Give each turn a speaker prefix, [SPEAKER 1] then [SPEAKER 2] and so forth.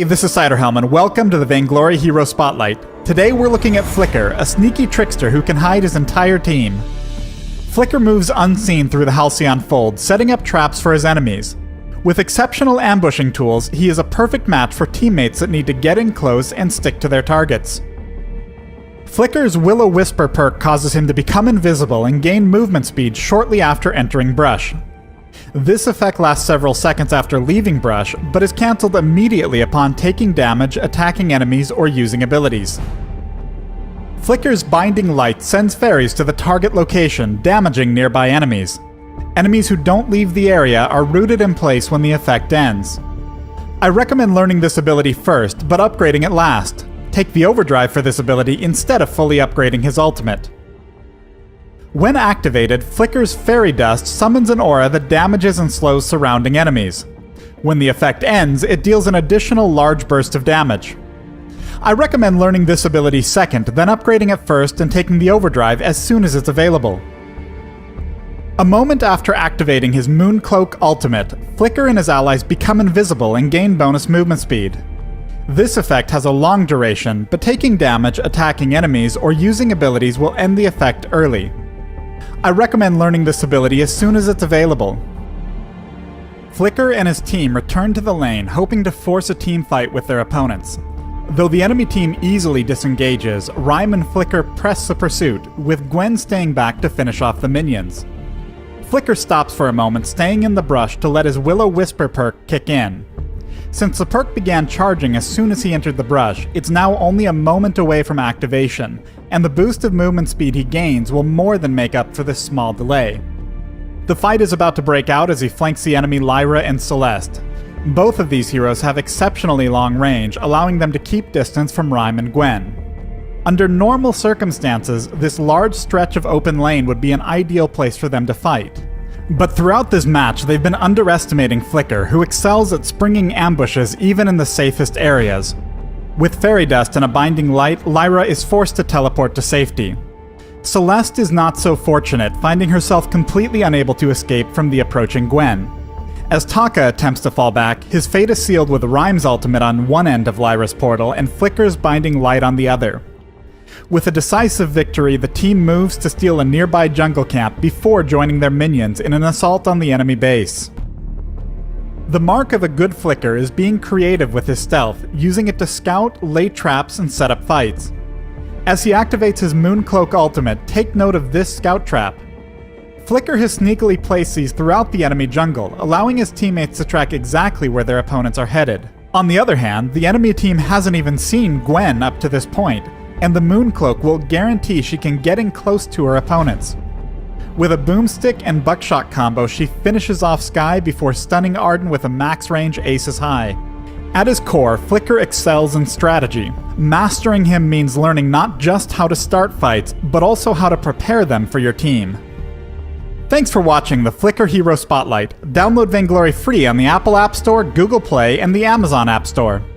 [SPEAKER 1] Hey, this is Ciderhelm, and welcome to the Vainglory Hero Spotlight. Today we're looking at Flicker, a sneaky trickster who can hide his entire team. Flicker moves unseen through the Halcyon Fold, setting up traps for his enemies. With exceptional ambushing tools, he is a perfect match for teammates that need to get in close and stick to their targets. Flicker's Will-O-Wisper perk causes him to become invisible and gain movement speed shortly after entering brush. This effect lasts several seconds after leaving brush, but is cancelled immediately upon taking damage, attacking enemies, or using abilities. Flicker's Binding Light sends fairies to the target location, damaging nearby enemies. Enemies who don't leave the area are rooted in place when the effect ends. I recommend learning this ability first, but upgrading it last. Take the overdrive for this ability instead of fully upgrading his ultimate. When activated, Flicker's Fairy Dust summons an aura that damages and slows surrounding enemies. When the effect ends, it deals an additional large burst of damage. I recommend learning this ability second, then upgrading it first and taking the overdrive as soon as it's available. A moment after activating his Mooncloak ultimate, Flicker and his allies become invisible and gain bonus movement speed. This effect has a long duration, but taking damage, attacking enemies, or using abilities will end the effect early. I recommend learning this ability as soon as it's available. Flicker and his team return to the lane, hoping to force a team fight with their opponents. Though the enemy team easily disengages, Rhyme and Flicker press the pursuit, with Gwen staying back to finish off the minions. Flicker stops for a moment, staying in the brush to let his Will-O-Wisper perk kick in. Since the perk began charging as soon as he entered the brush, it's now only a moment away from activation, and the boost of movement speed he gains will more than make up for this small delay. The fight is about to break out as he flanks the enemy Lyra and Celeste. Both of these heroes have exceptionally long range, allowing them to keep distance from Rhyme and Gwen. Under normal circumstances, this large stretch of open lane would be an ideal place for them to fight. But throughout this match, they've been underestimating Flicker, who excels at springing ambushes even in the safest areas. With Fairy Dust and a Binding Light, Lyra is forced to teleport to safety. Celeste is not so fortunate, finding herself completely unable to escape from the approaching Gwen. As Taka attempts to fall back, his fate is sealed with Rhyme's ultimate on one end of Lyra's portal and Flicker's Binding Light on the other. With a decisive victory, the team moves to steal a nearby jungle camp before joining their minions in an assault on the enemy base. The mark of a good Flicker is being creative with his stealth, using it to scout, lay traps, and set up fights. As he activates his Mooncloak ultimate, take note of this scout trap. Flicker has sneakily placed these throughout the enemy jungle, allowing his teammates to track exactly where their opponents are headed. On the other hand, the enemy team hasn't even seen Gwen up to this point, and the Mooncloak will guarantee she can get in close to her opponents. With a boomstick and buckshot combo, she finishes off Skye before stunning Arden with a max range Aces High. At his core, Flicker excels in strategy. Mastering him means learning not just how to start fights, but also how to prepare them for your team. Thanks for watching the Flicker Hero Spotlight. Download Vainglory free on the Apple App Store, Google Play, and the Amazon App Store.